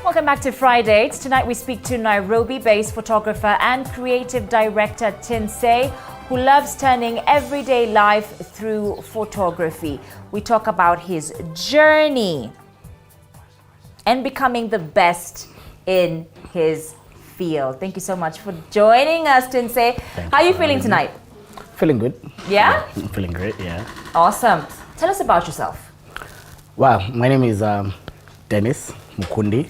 Welcome back to Friday. Tonight we speak to Nairobi-based photographer and creative director Tintseh, who loves turning everyday life through photography. We talk about his journey and becoming the best in his field. Thank you so much for joining us, Tintseh. How are you feeling tonight? Feeling good. Yeah? I'm feeling great, yeah. Awesome. Tell us about yourself. Well, my name is Dennis Mukundi,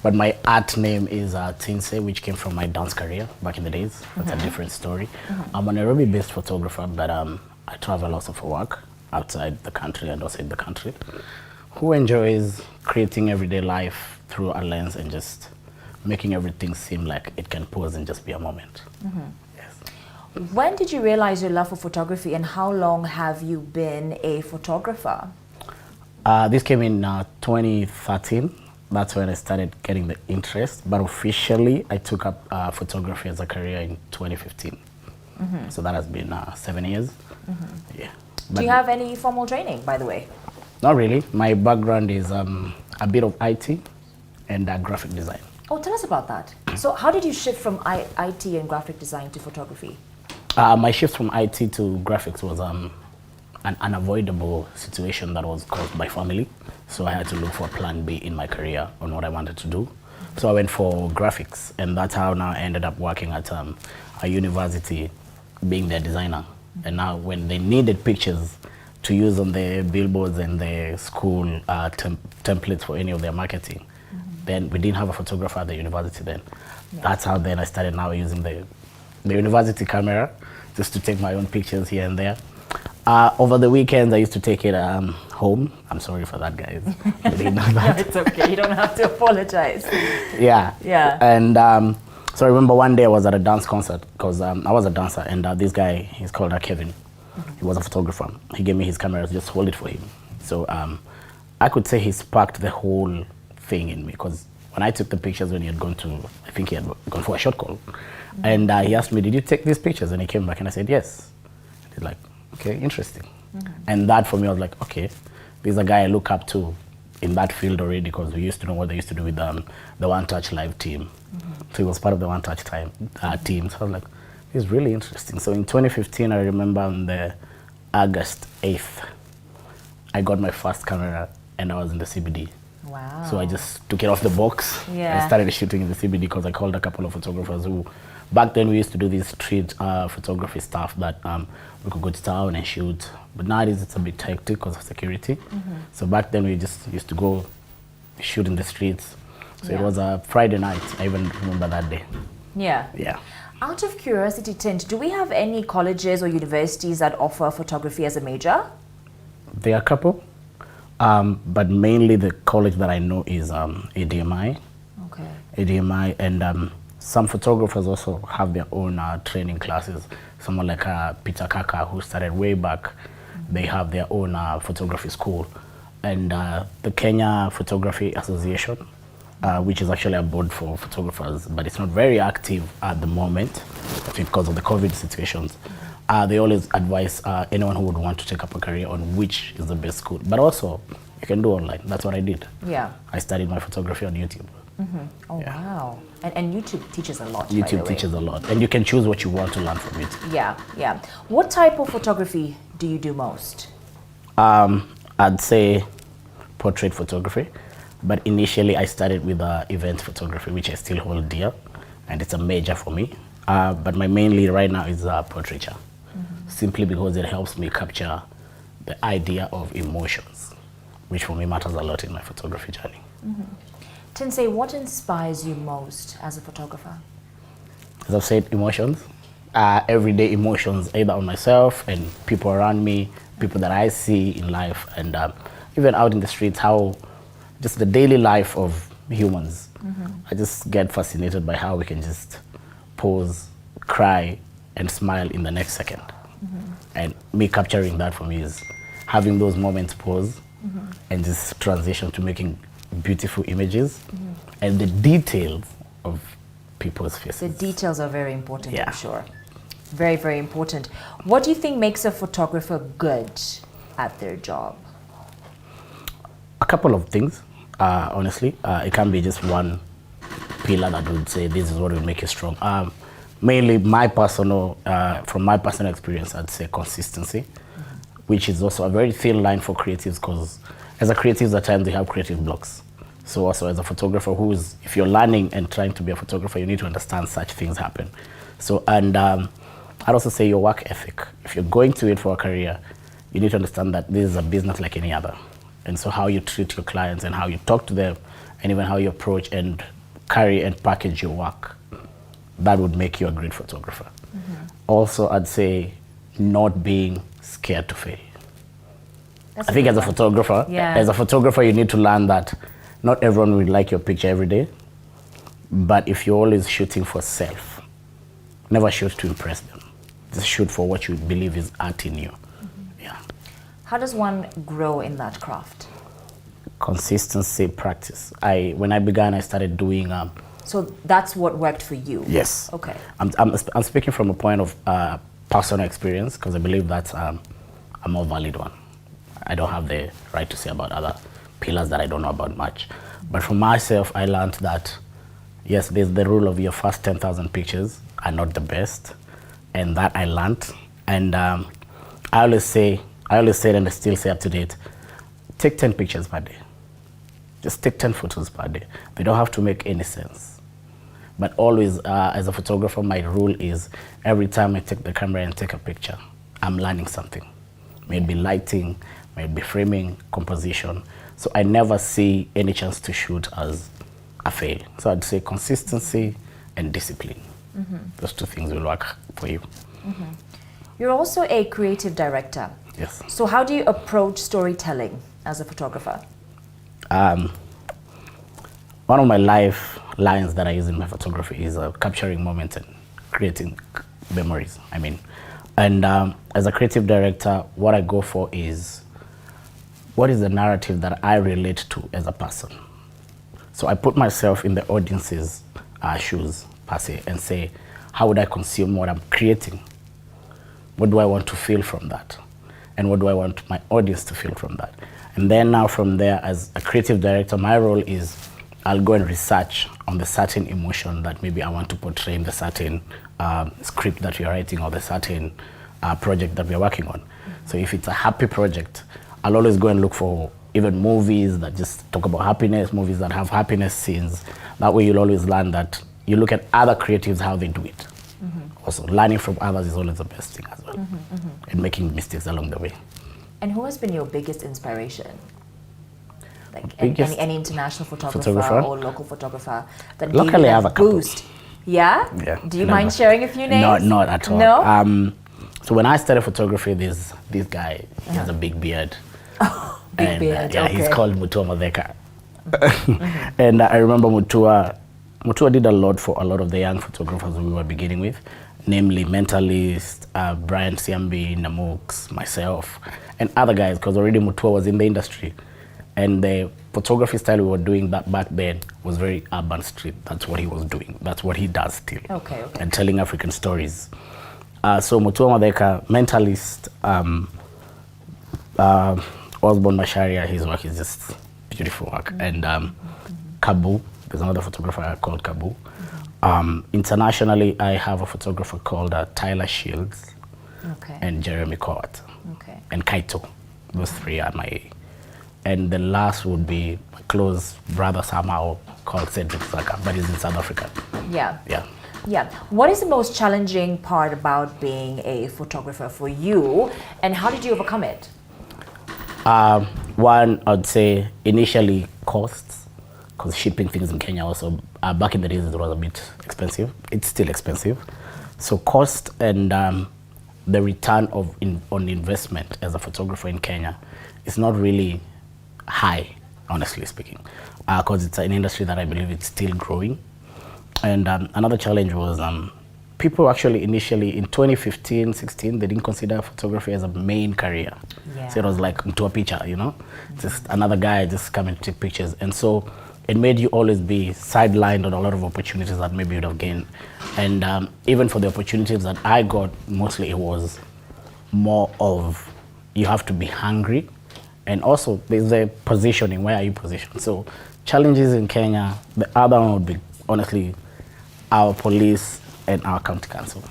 but my art name is Tintseh, which came from my dance career back in the days. That's a different story. I'm a Nairobi-based photographer, but I travel also for work outside the country and outside the country, who enjoys creating everyday life through a lens and just making everything seem like it can pause and just be a moment. Yes. When did you realize your love for photography, and how long have you been a photographer? This came in 2013. That's when I started getting the interest, but officially I took up photography as a career in 2015. So that has been 7 years. Yeah. Do you have any formal training, by the way? Not really. My background is a bit of IT and graphic design. Oh, tell us about that. So how did you shift from IT and graphic design to photography? My shift from IT to graphics was an unavoidable situation that was caused by family. So I had to look for a plan B in my career on what I wanted to do. So I went for graphics, and that's how now I ended up working at a university, being their designer. And now when they needed pictures to use on the billboards and the school templates for any of their marketing, then we didn't have a photographer at the university then. That's how then I started now using the university camera just to take my own pictures here and there. Over the weekends, I used to take it home. I'm sorry for that, guys. You didn't know that. No, it's okay. You don't have to apologize. Yeah. Yeah. And so I remember one day I was at a dance concert because I was a dancer, and this guy, he's called Kevin. He was a photographer. He gave me his camera, just hold it for him. So I could say he sparked the whole thing in me, because when I took the pictures when he had gone to, I think he had gone for a short call, and he asked me, did you take these pictures? And he came back and I said, yes. He's like, okay, interesting. And that for me, I was like, okay, there's a guy I look up to in that field already, because we used to know what they used to do with the One Touch Live team. So he was part of the One Touch team. So I was like, this is really interesting. So in 2015, I remember on the August 8th, I got my first camera and I was in the CBD. Wow. So I just took it off the box and started shooting in the CBD, because I called a couple of photographers who, back then we used to do this street photography stuff that we could go to town and shoot. But nowadays it's a bit hectic because of security. So back then we just used to go shoot in the streets. So it was a Friday night. I even remember that day. Yeah. Yeah. Out of curiosity, Tint, do we have any colleges or universities that offer photography as a major? There are a couple, but mainly the college that I know is ADMI. Okay. ADMI, and some photographers also have their own training classes. Someone like Peter Kaka, who started way back, they have their own photography school. And the Kenya Photography Association, which is actually a board for photographers, but it's not very active at the moment, I think because of the COVID situations. They always advise anyone who would want to take up a career on which is the best school. But also, you can do online. That's what I did. Yeah. I studied my photography on YouTube. Oh, wow. And YouTube teaches a lot, YouTube teaches a lot. And you can choose what you want to learn from it. Yeah, yeah. What type of photography do you do most? I'd say portrait photography. But initially, I started with event photography, which I still hold dear. And it's a major for me. But my main lead right now is portraiture. Simply because it helps me capture the idea of emotions, which for me matters a lot in my photography journey. Tintseh, what inspires you most as a photographer? As I've said, emotions. Everyday emotions, either on myself and people around me, people that I see in life, and even out in the streets, how just the daily life of humans. I just get fascinated by how we can just pause, cry, and smile in the next second. And me capturing that for me is having those moments pause and just transition to making beautiful images and the details of people's faces. The details are very important, I'm sure. Very, very important. What do you think makes a photographer good at their job? A couple of things. honestly. It can't be just one pillar that would say this is what will make you strong. Mainly from my personal experience, I'd say consistency, which is also a very thin line for creatives, because as a creative at times they have creative blocks. So also as a photographer if you're learning and trying to be a photographer, you need to understand such things happen. So, and I'd also say your work ethic. If you're going to it for a career, you need to understand that this is a business like any other. And so how you treat your clients and how you talk to them and even how you approach and carry and package your work, that would make you a great photographer. Also, I'd say not being scared to fail. I think as a photographer, you need to learn that not everyone will like your picture every day, but if you're always shooting for self, never shoot to impress them. Just shoot for what you believe is art in you. Yeah. How does one grow in that craft? Consistency, practice. When I began, I started doing. So that's what worked for you? Yes. Okay. I'm speaking from a point of personal experience, because I believe that's a more valid one. I don't have the right to say about other pillars that I don't know about much. But for myself, I learned that, yes, there's the rule of your first 10,000 pictures are not the best. And that I learned. And I always said, and I still say up to date, take 10 pictures per day. Just take 10 photos per day. They don't have to make any sense. But always, as a photographer, my rule is every time I take the camera and take a picture, I'm learning something. Maybe lighting, maybe framing, composition. So I never see any chance to shoot as a fail. So I'd say consistency and discipline. Those two things will work for you. You're also a creative director. Yes. So how do you approach storytelling as a photographer? One of my life lines that I use in my photography is capturing moments and creating memories. And as a creative director, what I go for is, what is the narrative that I relate to as a person? So I put myself in the audience's shoes, per se, and say, how would I consume what I'm creating? What do I want to feel from that? And what do I want my audience to feel from that? And then now from there, as a creative director, my role is I'll go and research on the certain emotion that maybe I want to portray in the certain script that we're writing, or the certain project that we're working on. So if it's a happy project, I'll always go and look for even movies that just talk about happiness, movies that have happiness scenes. That way you'll always learn that you look at other creatives, how they do it. Also, learning from others is always the best thing as well. And making mistakes along the way. And who has been your biggest inspiration? Like any international photographer or local photographer that locally gave you I have a couple. Boost? Yeah? Yeah. Do you mind sharing a few names? No, not at all. No? So when I started photography, this guy, he has a big beard. Big beard, yeah, okay. he's called Mutua Madeka. And I remember Mutua did a lot for a lot of the young photographers we were beginning with, namely Mentalist, Brian Siambi, Namooks, myself, and other guys, because already Mutua was in the industry. And the photography style we were doing that back then was very urban street. That's what he was doing. That's what he does still. Okay. And telling African stories. So Mutua Madeka, Mentalist, Osborne Masharia, his work is just beautiful work. And Kabu, there's another photographer called Kabu. Internationally, I have a photographer called Tyler Shields. Okay. And Jeremy Kowat. Okay. And Kaito. Those three are my... And the last would be my close brother somehow called Cedric Zaka, but he's in South Africa. Yeah. Yeah. Yeah. What is the most challenging part about being a photographer for you, and how did you overcome it? One, I'd say initially costs, because shipping things in Kenya also, back in the days it was a bit expensive. It's still expensive. So cost and the return on investment as a photographer in Kenya is not really high, honestly speaking, because it's an industry that I believe it's still growing. And another challenge was people actually initially in 2015, 16, they didn't consider photography as a main career. Yeah. So it was like into a picture, just another guy just coming to take pictures. And so it made you always be sidelined on a lot of opportunities that maybe you'd have gained. And even for the opportunities that I got, mostly it was more of you have to be hungry. And also there's a positioning, where are you positioned? So challenges in Kenya, the other one would be, honestly, our police and our county council.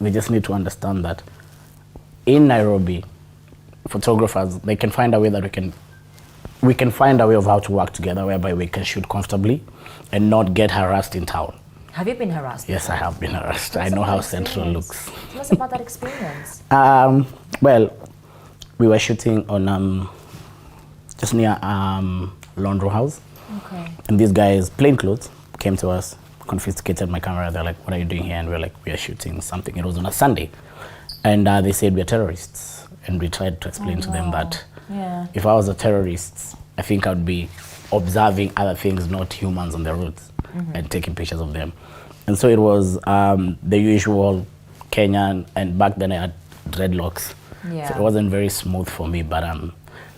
They just need to understand that in Nairobi, photographers, they can find a way that we can find a way of how to work together whereby we can shoot comfortably and not get harassed in town. Have you been harassed? Yes, I have been harassed. I know how Central looks. Tell us about that experience. Well, we were shooting on just near Laundry House. Okay. And these guys, plain clothes, came to us, confiscated my camera. They're like, what are you doing here? And we're like, we are shooting something. It was on a Sunday. And they said we're terrorists. And we tried to explain to them that if I was a terrorist, I think I'd be observing other things, not humans on the roads, and taking pictures of them. And so it was the usual Kenyan, and back then I had dreadlocks. Yeah. So it wasn't very smooth for me, but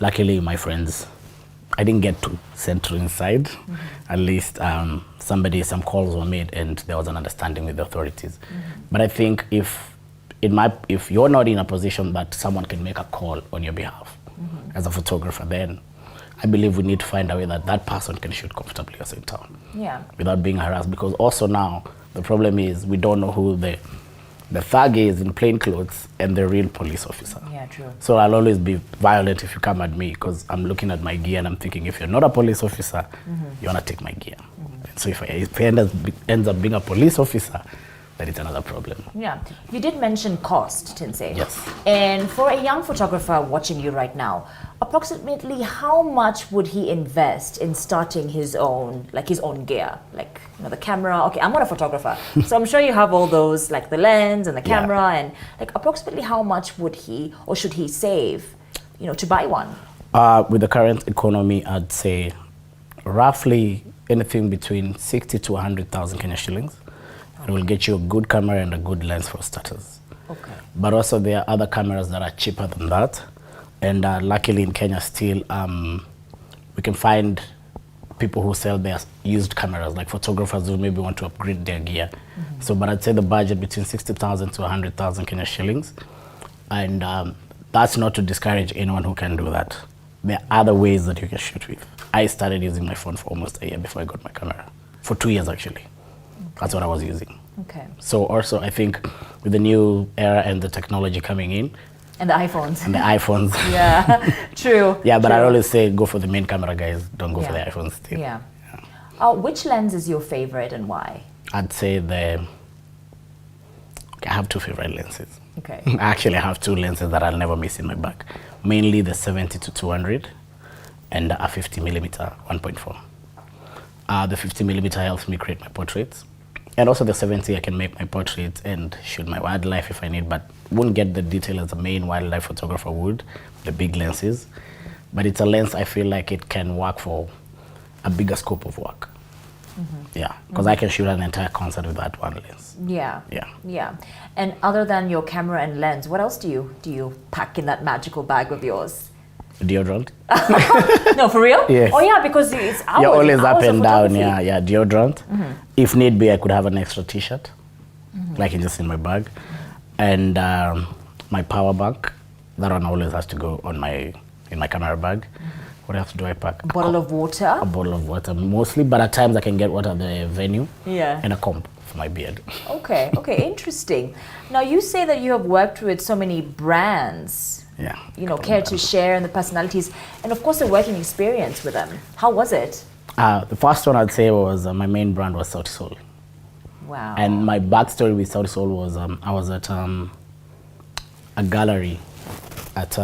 luckily my friends, I didn't get to Central inside. At least some calls were made and there was an understanding with the authorities. But I think if you're not in a position that someone can make a call on your behalf as a photographer, then I believe we need to find a way that that person can shoot comfortably also in town. Yeah. Without being harassed, because also now the problem is we don't know who the thug is in plain clothes and the real police officer. Yeah, true. So I'll always be violent if you come at me, because I'm looking at my gear and I'm thinking, if you're not a police officer, you want to take my gear. And so if it ends up being a police officer, then it's another problem. Yeah. You did mention cost, Tintseh. Yes. And for a young photographer watching you right now, approximately how much would he invest in starting his own gear? Like, the camera. Okay, I'm not a photographer, so I'm sure you have all those, like the lens and the camera, and like approximately how much would he or should he save, to buy one? With the current economy, I'd say roughly anything between 60 to 100,000 Kenya shillings. It will get you a good camera and a good lens for starters. Okay. But also there are other cameras that are cheaper than that. And luckily in Kenya still, we can find people who sell their used cameras, like photographers who maybe want to upgrade their gear. So, but I'd say the budget between 60,000 to 100,000 Kenya shillings. And that's not to discourage anyone who can do that. There are other ways that you can shoot with. I started using my phone for almost a year before I got my camera. For 2 years actually. That's what I was using. Okay. So also I think with the new era and the technology coming in. And the iPhones. Yeah, true. Yeah, but I always say go for the main camera, guys. Don't go for the iPhones still. Yeah. Which lens is your favorite and why? I'd say I have two favorite lenses. Okay. Actually, I have two lenses that I'll never miss in my bag. Mainly the 70 to 200 and a 50mm 1.4. The 50mm helps me create my portraits. And also the 70, I can make my portraits and shoot my wildlife if I need, but won't get the detail as a main wildlife photographer would, the big lenses. But it's a lens I feel like it can work for a bigger scope of work. Yeah, because I can shoot an entire concert with that one lens. Yeah. And other than your camera and lens, what else do you pack in that magical bag of yours? Deodorant. No, for real? Yes. Oh yeah, because it's hours. You're always up and down. Yeah, deodorant. If need be, I could have an extra T-shirt, like just in my bag, and my power bank. That one always has to go in my camera bag. What else do I pack? A bottle of water. A bottle of water mostly, but at times I can get water at the venue. Yeah. And a comb for my beard. Okay, interesting. Now you say that you have worked with so many brands. Yeah. Care to share and the personalities, and of course the working experience with them. How was it? The first one I'd say was my main brand was Sauti Sol. Wow. And my backstory with Sauti Sol was I was at a gallery at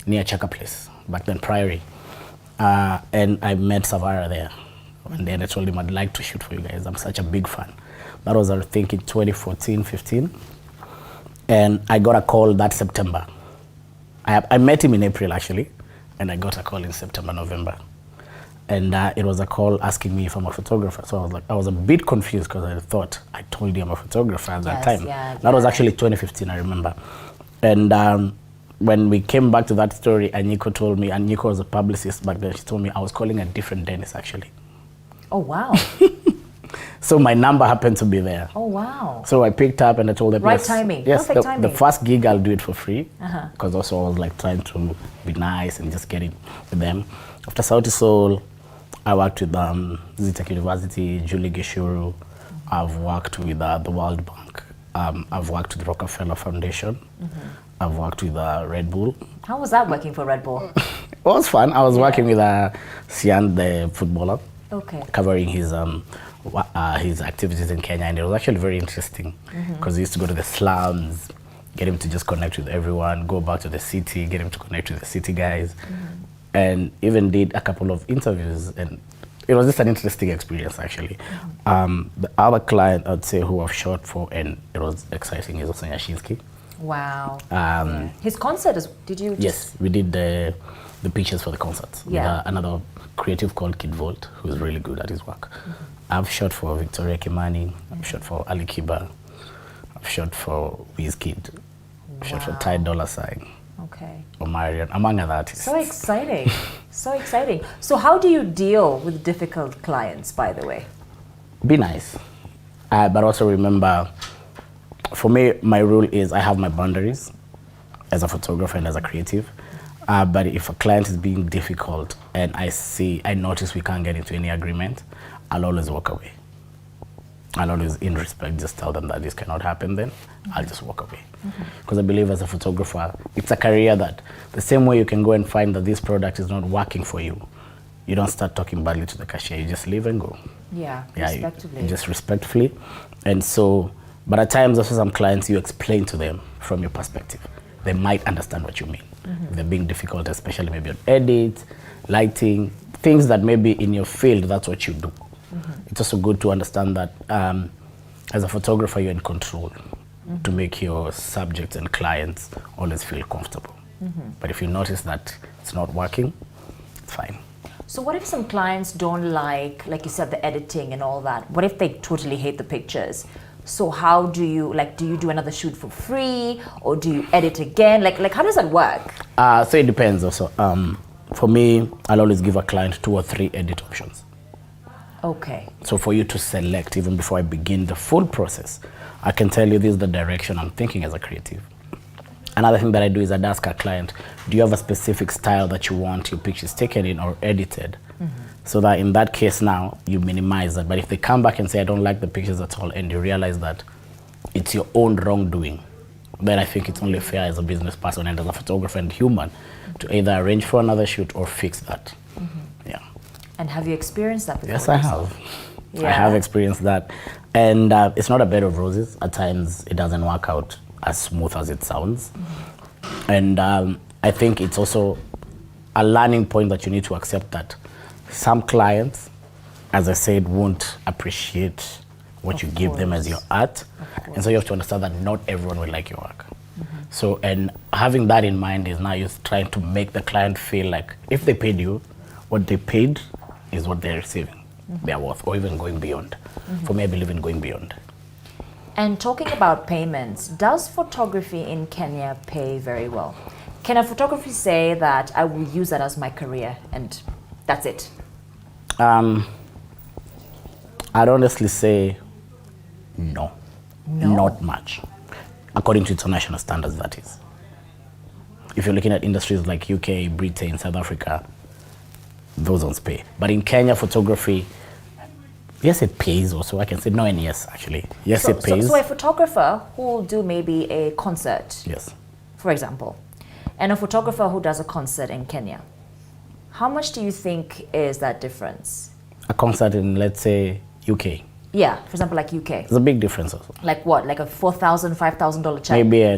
near Chaka Place, back then Priory, and I met Savara there. And then I told him I'd like to shoot for you guys. I'm such a big fan. That was I think in 2014, 15, and I got a call that September. I met him in April actually, and I got a call in September, November. And it was a call asking me if I'm a photographer. So I was a bit confused because I thought I told you I'm a photographer at that time. That was actually 2015, I remember. And when we came back to that story, Anyiko told me, Anyiko was a publicist back then, she told me I was calling a different Dennis actually. Oh, wow. So my number happened to be there. Oh, wow. So I picked up and I told them, right timing. Yes, perfect timing. The first gig I'll do it for free. Because also I was like trying to be nice and just get it with them. After Sauti Sol, I worked with Zitech University, Julie Gishuru. I've worked with the World Bank. I've worked with Rockefeller Foundation. I've worked with Red Bull. How was that working for Red Bull? It was fun. I was working with Sian, the footballer, covering his activities in Kenya, and it was actually very interesting because he used to go to the slums, get him to just connect with everyone, go back to the city, get him to connect with the city guys, and even did a couple of interviews, and it was just an interesting experience actually. The other client I'd say who I've shot for, and it was exciting, is also Nyashinsky. Wow. His concert is, did you just... Yes, we did the pictures for the concerts. Yeah. With another creative called Kid Volt, who's really good at his work. I've shot for Victoria Kimani, I've shot for Ali Kiba, I've shot for Wizkid, I've shot for Ty Dolla $ign. Okay. Omarion, among other artists. So exciting. So exciting. So how do you deal with difficult clients, by the way? Be nice. But also remember, for me, my rule is I have my boundaries as a photographer and as a creative. But if a client is being difficult and I notice we can't get into any agreement, I'll always walk away. I'll always, in respect, just tell them that this cannot happen then. I'll just walk away. Because I believe as a photographer, it's a career that the same way you can go and find that this product is not working for you, you don't start talking badly to the cashier, you just leave and go. Yeah, respectively. Just respectfully. And so, but at times also some clients, you explain to them from your perspective. They might understand what you mean. If they're being difficult, especially maybe on edit, lighting, things that maybe in your field, that's what you do. It's also good to understand that as a photographer, you're in control to make your subjects and clients always feel comfortable. But if you notice that it's not working, it's fine. So what if some clients don't like you said, the editing and all that? What if they totally hate the pictures? So how do you, do you do another shoot for free, or do you edit again? Like how does that work? So it depends also. For me, I'll always give a client 2 or 3 edit options. Okay. So for you to select, even before I begin the full process, I can tell you this is the direction I'm thinking as a creative. Another thing that I do is I'd ask a client, do you have a specific style that you want your pictures taken in or edited? So that in that case now, you minimize that. But if they come back and say, I don't like the pictures at all, and you realize that it's your own wrongdoing, then I think it's only fair as a business person and as a photographer and human to either arrange for another shoot or fix that. Yeah. And have you experienced that before? Yes, I have. I have experienced that. And it's not a bed of roses. At times, it doesn't work out as smooth as it sounds. And I think it's also a learning point that you need to accept that some clients, as I said, won't appreciate what you give them as your art. And so you have to understand that not everyone will like your work. So, and having that in mind is now you're trying to make the client feel like if they paid you, what they paid is what they're receiving, their worth, or even going beyond. For me, I believe in going beyond. And talking about payments, does photography in Kenya pay very well? Can a photographer say that I will use that as my career and that's it? I'd honestly say no, not much. According to international standards, that is. If you're looking at industries like UK, Britain, South Africa, those don't pay. But in Kenya, photography, yes, it pays also. I can say no and yes, actually. Yes, it pays. So a photographer who will do maybe a concert, yes, for example, and a photographer who does a concert in Kenya, how much do you think is that difference? A concert in, let's say, UK. Yeah, for example, like UK. There's a big difference also. Like what? Like a $4,000, $5,000 check? Maybe a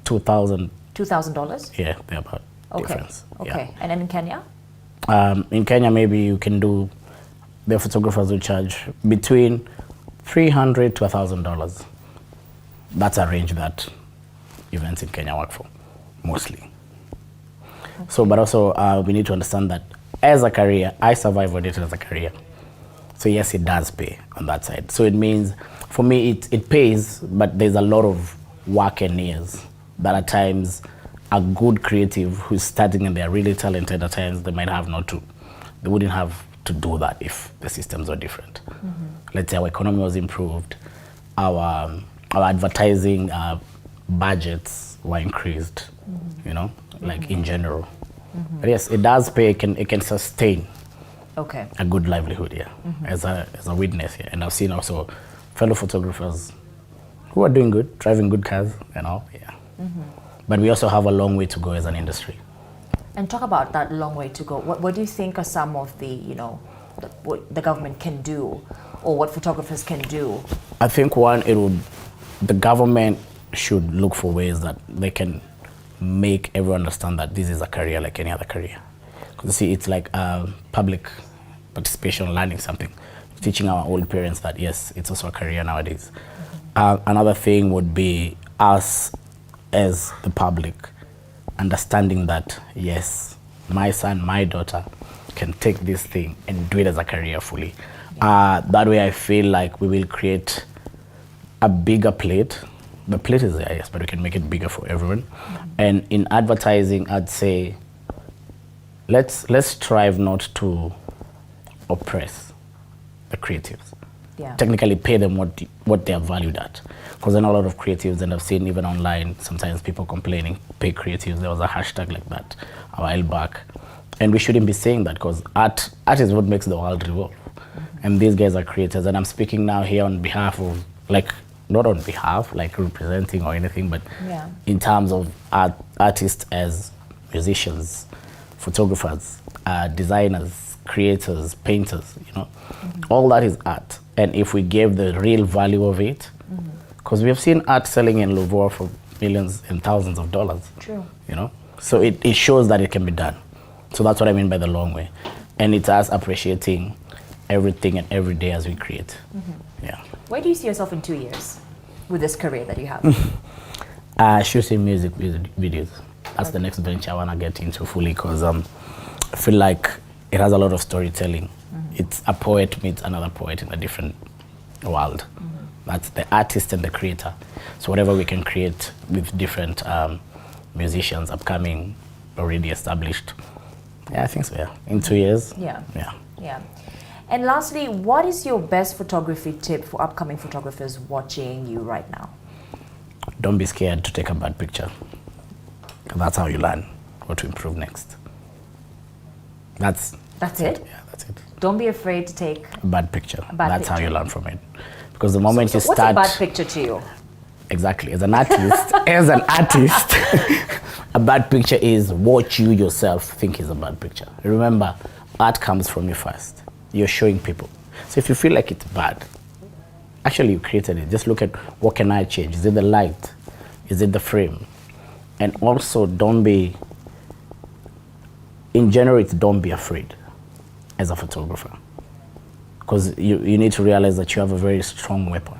$2,000. $2,000? Yeah, they're about difference. Okay. And then in Kenya? In Kenya, maybe you can do, the photographers will charge between $300 to $1,000. That's a range that events in Kenya work for, mostly. So, but also we need to understand that as a career, I survive on it as a career. So yes, it does pay on that side. So it means, for me, it pays, but there's a lot of work and years that at times a good creative who's starting and they're really talented, at times they might have not to. They wouldn't have to do that if the systems were different. Let's say our economy was improved, our advertising budgets were increased, you know, like in general. But yes, it does pay, it can sustain Okay. a good livelihood, yeah, as a witness, yeah. And I've seen also fellow photographers who are doing good, driving good cars and all, yeah. But we also have a long way to go as an industry. And talk about that long way to go. What do you think are some of the, what the government can do, or what photographers can do? I think the government should look for ways that they can make everyone understand that this is a career like any other career. Because you see, it's like public participation, learning something, teaching our old parents that yes, it's also a career nowadays. Another thing would be us as the public understanding that yes, my son, my daughter can take this thing and do it as a career fully. That way I feel like we will create a bigger plate. The plate is there, yes, but we can make it bigger for everyone. And in advertising, I'd say let's strive not to oppress the creatives. Yeah. Technically pay them what they are valued at. Because then a lot of creatives, and I've seen even online, sometimes people complaining, pay creatives. There was a hashtag like that a while back. And we shouldn't be saying that, because art is what makes the world revolve. And these guys are creators. And I'm speaking now here on behalf of, like, not on behalf, like representing or anything, but in terms of artists as musicians, photographers, designers, creators, painters, all that is art. And if we gave the real value of it, because we have seen art selling in Louvre for millions and thousands of dollars. True. So it shows that it can be done. So that's what I mean by the long way. And it's us appreciating everything and every day as we create. Yeah. Where do you see yourself in 2 years with this career that you have? Shooting music videos. That's the next venture I want to get into fully, because I feel like it has a lot of storytelling. It's a poet meets another poet in a different world. That's the artist and the creator. So whatever we can create with different musicians, upcoming, already established. Yeah, I think so, yeah. In 2 years. Yeah. Yeah. Yeah. And lastly, what is your best photography tip for upcoming photographers watching you right now? Don't be scared to take a bad picture. That's how you learn what to improve next. That's it? Yeah, that's it. Don't be afraid to take a bad picture. That's how you learn from it. Because the moment you start... What's a bad picture to you? Exactly. As an artist, a bad picture is what you yourself think is a bad picture. Remember, art comes from you first. You're showing people. So if you feel like it's bad, actually you created it. Just look at what can I change? Is it the light? Is it the frame? And also don't be afraid as a photographer. Because you need to realize that you have a very strong weapon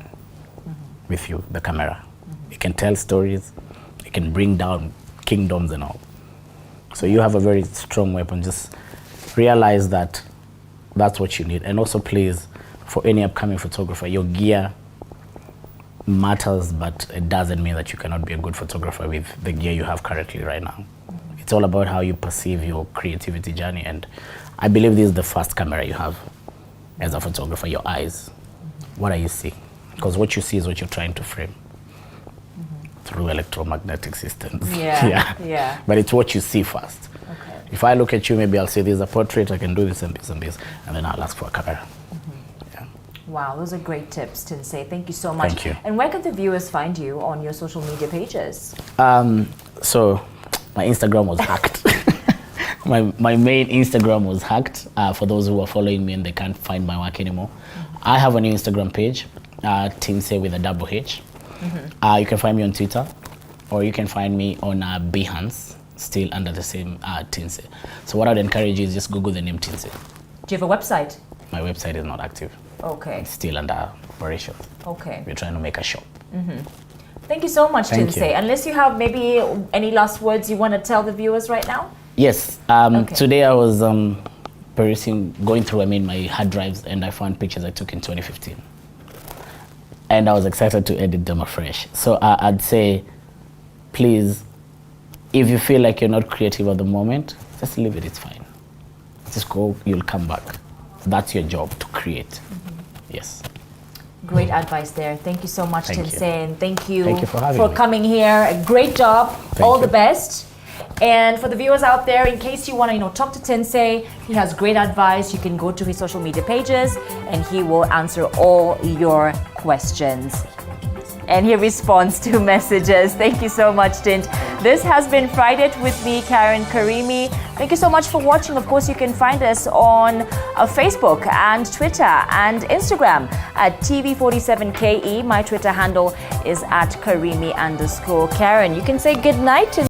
with you, the camera. It can tell stories, it can bring down kingdoms and all. So you have a very strong weapon. Just realize that that's what you need. And also please, for any upcoming photographer, your gear matters, but it doesn't mean that you cannot be a good photographer with the gear you have currently right now. It's all about how you perceive your creativity journey. And I believe this is the first camera you have as a photographer, your eyes. What are you seeing? Because what you see is what you're trying to frame through electromagnetic systems. Yeah. But it's what you see first. Okay. If I look at you, maybe I'll say this is a portrait, I can do this and this and this, and then I'll ask for a camera. Yeah. Wow, those are great tips, Tintseh. Thank you so much. Thank you. And where can the viewers find you on your social media pages? So my Instagram was hacked. My main Instagram was hacked. For those who are following me and they can't find my work anymore. I have a new Instagram page, Tintseh with a double H. You can find me on Twitter, or you can find me on Behance, still under the same Tintseh. So what I'd encourage you is just Google the name Tintseh. Do you have a website? My website is not active. Okay. It's still under operation. Okay. We're trying to make a shop. Thank you so much, Thank Tintseh. you. Unless you have maybe any last words you want to tell the viewers right now? Yes. Today I was going through my hard drives, and I found pictures I took in 2015. And I was excited to edit them afresh. So I'd say, please, if you feel like you're not creative at the moment, just leave it, it's fine. Just go, you'll come back. That's your job, to create. Yes. Great advice there. Thank you so much, Thank Tintseh, you. and thank you for having me. coming here. A great job. All the best. And for the viewers out there, in case you want to, talk to Tintseh, he has great advice. You can go to his social media pages and he will answer all your questions. And he responds to messages. Thank you so much, Tint. This has been Friday with me, Karen Karimi. Thank you so much for watching. Of course, you can find us on Facebook and Twitter and Instagram at TV47KE. My Twitter handle is at Karimi_Karen. You can say good night to